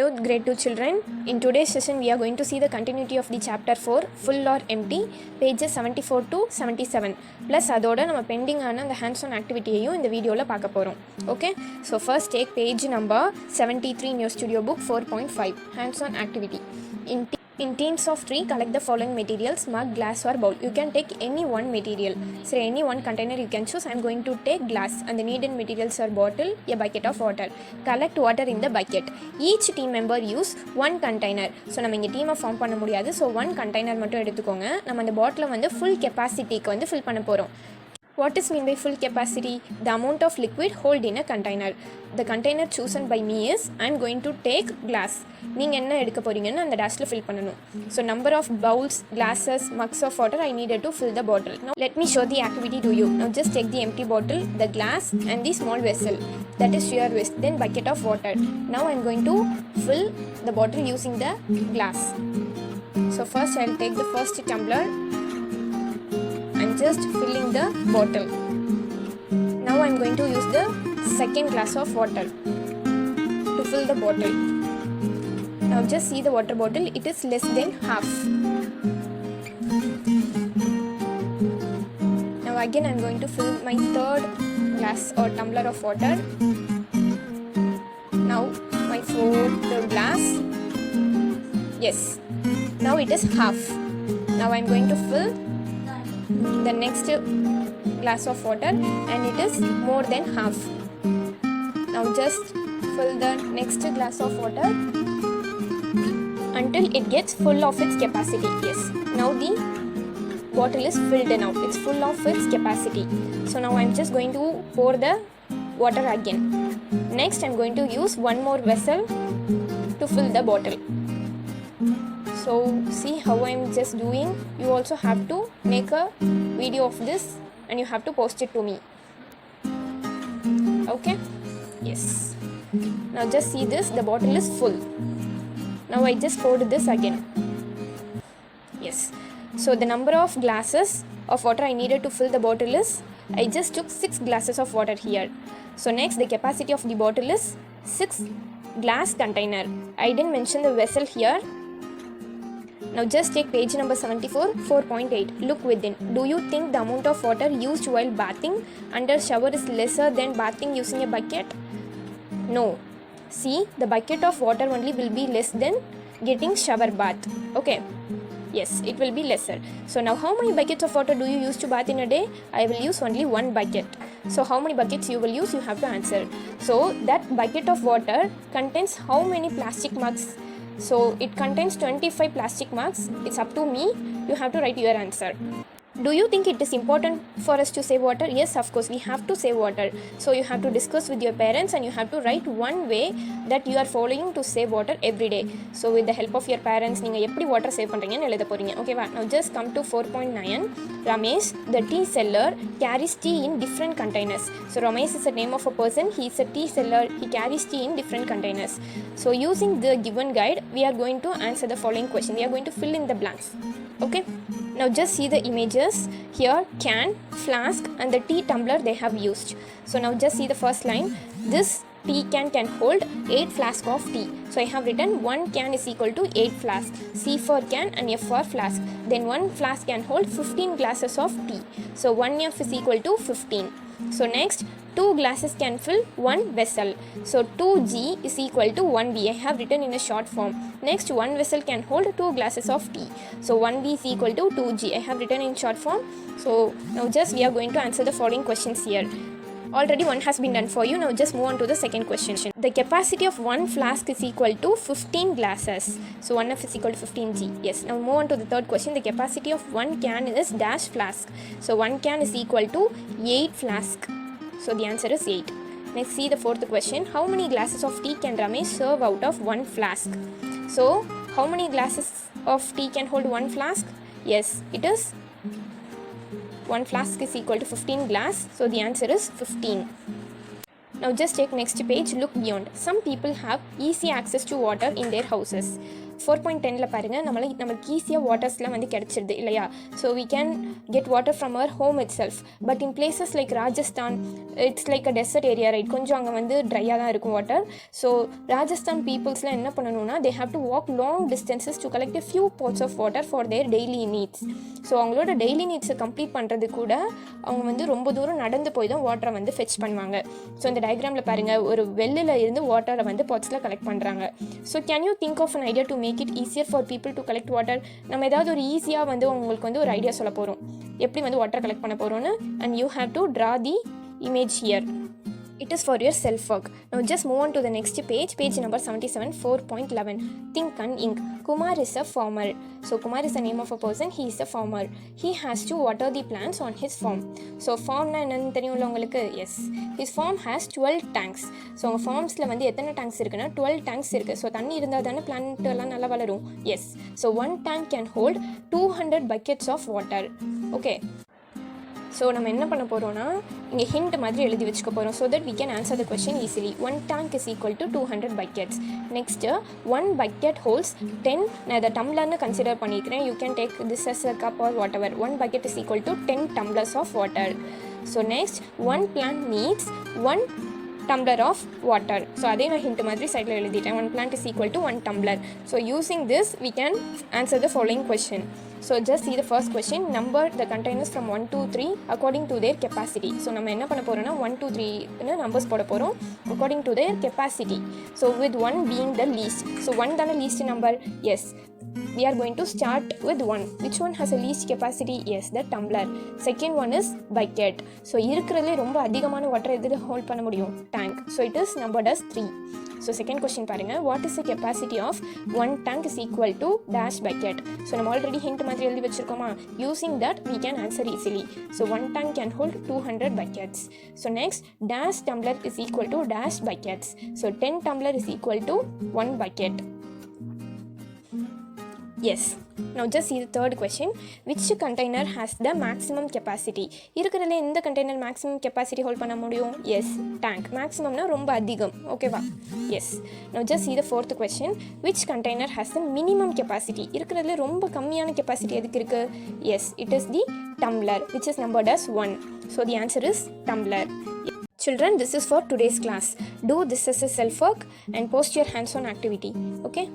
Hello, grade 2 children. In today's session, we are going to see the continuity of the chapter 4, full or empty, pages 74 to 77. Plus, அதோட நம்ம bending ஆன அந்த hands on activityயையும் இந்த வீடியோவில் பார்க்க போகிறோம். Okay, so first take page number 73 in your studio book 4.5, hands on activity. In teams of 3, collect the following materials, mug, glass or bowl. You can take any one material. So any one container you can choose. I am going to take glass and the needed materials are bottle, a bucket of water. Collect water in the bucket. Each team member use one container. So நம்ம இங்கே டீமை form பண்ண முடியாது. So one container மட்டும் எடுத்துக்கோங்க. நம்ம அந்த பாட்டிலை வந்து full capacityக்கு வந்து fill பண்ண போகிறோம். What is mean by full capacity? The amount of liquid hold in a container. The container chosen by me is I am going to take glass. நீங்கள் என்ன எடுக்க போகிறீங்கன்னு அந்த டேஷில் ஃபில் பண்ணணும். So number of bowls, glasses, mugs of water I needed to fill the bottle. Now let me show the activity to you. Now just take the empty bottle, the glass and the small vessel. That is your waste. Then bucket of water. Now I am going to fill the bottle using the glass. So first I will take the first tumbler and just filling the bottle. Now I am going to use the second glass of water to fill the bottle. Now just see the water bottle, it is less than half. Now again I am going to fill my third glass or tumbler of water. Now my fourth glass. Yes, now it is half. Now I am going to fill the next glass of water and it is more than half. Now just fill the next glass of water until it gets full of its capacity. Yes, now the bottle is filled now. It's full of its capacity. So now I'm just going to pour the water again. Next I'm going to use one more vessel to fill the bottle. So see how I'm just doing. You also have to make a video of this and you have to post it to me. Okay? Yes. Now just see this, the bottle is full. Now I just poured this again. Yes. So the number of glasses of water I needed to fill the bottle is, I just took 6 glasses of water here. So next the capacity of the bottle is 6 glass container. I didn't mention the vessel here. Now just take page number 74, 4.8. Look within. Do you think the amount of water used while bathing under shower is lesser than bathing using a bucket? No. See, the bucket of water only will be less than getting shower bath. Okay. Yes, it will be lesser. So now how many buckets of water do you use to bath in a day? I will use only one bucket. So how many buckets you will use, you have to answer. So that bucket of water contains how many plastic mugs? So it contains 25 plastic mugs. It's up to me. You have to write your answer. Do you think it is important for us to save water? Yes, of course, we have to save water. So you have to discuss with your parents and you have to write one way that you are following to save water every day. So with the help of your parents, நீங்கள் எப்படி water save பண்ணுறீங்கன்னு எழுத போகிறீங்க. ஓகேவா? Now just come to 4.9. Ramesh, the tea seller, carries tea in different containers. So Ramesh is the name of a person. He is a tea seller. He carries tea in different containers. So using the given guide, we are going to answer the following question. We are going to fill in the blanks. Okay? Now just see the images. Here can, flask and the tea tumbler they have used. So now just see the first line. This tea can hold 8 flask of tea. So I have written 1 can is equal to 8 flask. C for can and F for flask. Then 1 flask can hold 15 glasses of tea. So 1F is equal to 15. So next 2 glasses can fill 1 vessel. So 2G is equal to 1V. I have written in a short form. Next 1 vessel can hold 2 glasses of tea. So 1V is equal to 2G. I have written in short form. So now just we are going to answer the following questions here. Already one has been done for you. Now just move on to the second question. The capacity of 1 flask is equal to 15 glasses. So 1F is equal to 15G. Yes. Now move on to the third question. The capacity of 1 can is dash flask. So 1 can is equal to 8 flask. So the answer is 8. Next see the fourth question. How many glasses of tea can Ramesh serve out of 1 flask? So how many glasses of tea can hold 1 flask? Yes, it is 1 flask is equal to 15 glass. So the answer is 15. Now just take next page, look beyond. Some people have easy access to water in their houses. 4.10ல பாருங்கள் நம்மளுக்கு ஈஸியாக வாட்டர்ஸ்லாம் வந்து கிடச்சிருது இல்லையா. So we can get water from our home itself. But in places like Rajasthan, it's like a desert area, right? கொஞ்சம் அங்கே வந்து ட்ரையாக தான் இருக்கும் வாட்டர். ஸோ ராஜஸ்தான் பீப்புள்ஸ்லாம் என்ன பண்ணணும்னா they have to walk long distances to collect a few pots of water for their daily needs. So அவங்களோட daily நீட்ஸை complete பண்ணுறது கூட அவங்க வந்து ரொம்ப தூரம் நடந்து போய் தான் வாட்டரை வந்து ஃபெச் பண்ணுவாங்க. ஸோ இந்த டயக்ராமில் பாருங்கள், ஒரு வெள்ளில் இருந்து வாட்டரை வந்து பாட்ஸில் கலெக்ட் பண்ணுறாங்க. So can you think of an idea to make it easier for people to collect water? நம்ம ஏதாவது ஒரு ஈஸியாக வந்து உங்களுக்கு வந்து ஒரு ஐடியா சொல்ல போகிறோம் எப்படி வந்து வாட்டர் கலெக்ட் பண்ண போகிறோன்னு. and you have to draw the image here. It is for your self work. Now just move on to the next page, page number 77, 4.11. Think and ink. Kumar is a farmer. So Kumar is the name of a person. He is a farmer. He has to water the plants on his farm. So farm na enna theriyumla ungalku? Yes, his farm has 12 tanks. So unga farms la வந்து எத்தனை tanks இருக்குன்னா 12 tanks இருக்கு. So தண்ணி இருந்தா தானே plant எல்லாம் நல்லா வளரும். Yes, so one tank can hold 200 buckets of water. Okay, so நம்ம என்ன பண்ண போகிறோம்னா இங்கே ஹிண்ட் மாதிரி எழுதி வச்சுக்க போகிறோம் so that we can answer the question easily. 1 tank is equal to 200 buckets. Next 1 bucket holds 10. நான் இதை டம்ளர்னு கன்சிடர் பண்ணிக்கிறேன். you can take this as a cup or whatever. 1 bucket is equal to 10 tumblers of water. So next, 1 plant needs 1 tumbler of water. So அதே நான் hint மாதிரி சைடில் எழுதிட்டேன். 1 plant is equal to 1 tumbler. So using this we can answer the following question. So just see the first question. Number the containers from 1 to 3 according to their capacity. So நம்ம என்ன பண்ண போகிறோம்னா 1 to 3 numbers போட போகிறோம் according to their capacity. So with 1 being the least. So 1 தானே least number? Yes. We are going to start with 1. Which one has a least capacity? Yes, the tumbler. Second one is bucket. So இருக்கிறதுலே ரொம்ப அதிகமான water எது hold பண்ண முடியும்? Tank. So it is numbered as 3. So second question பாருங்க, what is the capacity of 1 tank is equal to dash bucket? So நம்ம already hint மாதிரி எழுதி வச்சிருக்கோமா? Using that we can answer easily. So 1 tank can hold 200 buckets. So next, dash tumbler is equal to dash buckets. So 10 tumbler is equal to 1 bucket. Yes. Now just see the third question. Which container has the maximum capacity? இருக்கிறதுல எந்த container maximum capacity hold பண்ண முடியும்? Yes, tank. maximumனா ரொம்ப அதிகம். ஓகேவா? Yes. Now just see the fourth question. Which container has the minimum capacity? இருக்கிறதுல ரொம்ப கம்மியான capacity எதுக்கு இருக்கு? Yes, it is the tumbler, which is numbered as 1. So the answer is tumbler. Children, this is for today's class. Do this as a self work and post your hands on activity. Okay?